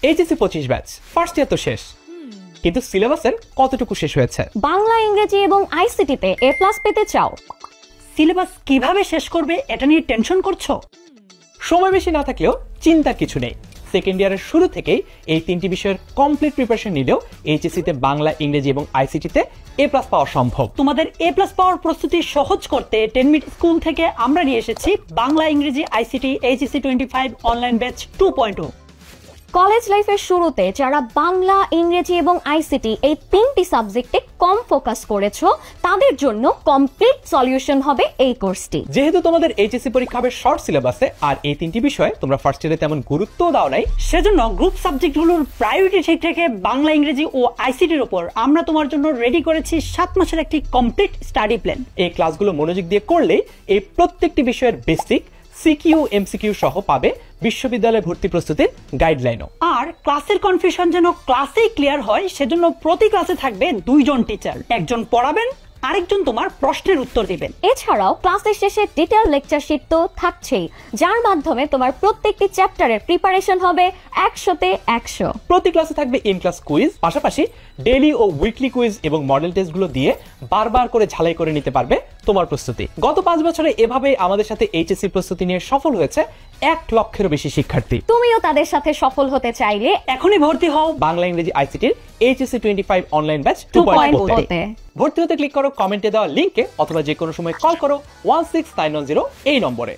HSC 25 batch first year তো শেষ, কিন্তু সিলেবাসের কতটুকু শেষ হয়েছে? বাংলা, ইংরেজি এবং আইসিটিতে A+ পেতে চাও? সিলেবাস কিভাবে শেষ করবে এটা নিয়ে টেনশন করছো? সময় বেশি না থাকলেও চিন্তার কিছু নেই। সেকেন্ড ইয়ারের শুরু থেকেই এই তিনটি বিষয়ের কমপ্লিট প্রিপারেশন নিলেও এইচএসসিতে বাংলা, ইংরেজি এবং আইসিটিতে A+ পাওয়া সম্ভব। তোমাদের A+ পাওয়ার প্রস্তুতি সহজ করতে 10 মিনিট স্কুল থেকে আমরা নিয়ে এসেছি বাংলা, ইংরেজি, ICT HSC 25 online batch 2.0। College লাইফের শুরুতে যারা বাংলা, ইংরেজি এবং আইসিটি এই তিনটি সাবজেক্টে কম ফোকাস করেছো তাদের জন্য কমপ্লিট সলিউশন হবে এই কোর্সটি। যেহেতু তোমাদের এইচএসসি পরীক্ষা হবে শর্ট সিলেবাসে আর এই তিনটি বিষয়ে তোমরা ফার্স্ট ইয়ারে তেমন গুরুত্ব দাও নাই, সেজন্য গ্রুপ সাবজেক্টগুলোর প্রায়োরিটি ঠিক রেখে বাংলা, ইংরেজি ও আইসিটির উপর আমরা তোমার জন্য রেডি করেছি 7 মাসের একটি কমপ্লিট স্টাডি প্ল্যান। এই ক্লাসগুলো মনোযোগ দিয়ে করলে এই প্রত্যেকটি বিষয়ের বেসিক, সিকিউ, এমসিকিউ সহ পাবে বিশ্ববিদ্যালয় ভর্তি প্রস্তুতির গাইডলাইনও। আর ক্লাসের কনফিউশন যেন ক্লাসেই ক্লিয়ার হয় সেজন্য প্রতি ক্লাসে থাকবে 2 জন টিচার, একজন পড়াবেন, আরেকজন তোমার প্রশ্নের উত্তর দিবেন। এছাড়াও ক্লাসের শেষে ডিটেইল লেকচার শিট তো থাকছেই, যার মাধ্যমে তোমার প্রত্যেকটি চ্যাপ্টারের প্রিপারেশন হবে 100তে 100। প্রতি ক্লাসে থাকবে ইন ক্লাস কুইজ, পাশাপাশি ডেইলি ও উইকলি কুইজ এবং মডেল টেস্টগুলো দিয়ে বারবার করে ঝালাই করে নিতে পারবে তোমার প্রস্তুতি। গত 5 বছরে এভাবে আমাদের সাথে এইচএসসি প্রস্তুতি নিয়ে সফল হয়েছে 1 লক্ষেরও বেশি শিক্ষার্থী। তুমিও তাদের সাথে সফল হতে চাইলে এখনই ভর্তি হও বাংলা, ইংরেজি, আইসিটির এইচএসসি 25 অনলাইন ব্যাচ 2.0 তে। ভর্তি হতে ক্লিক করো কমেন্টে দেওয়া লিংকে, অথবা যে কোনো সময় কল করো 16910 এই নম্বরে।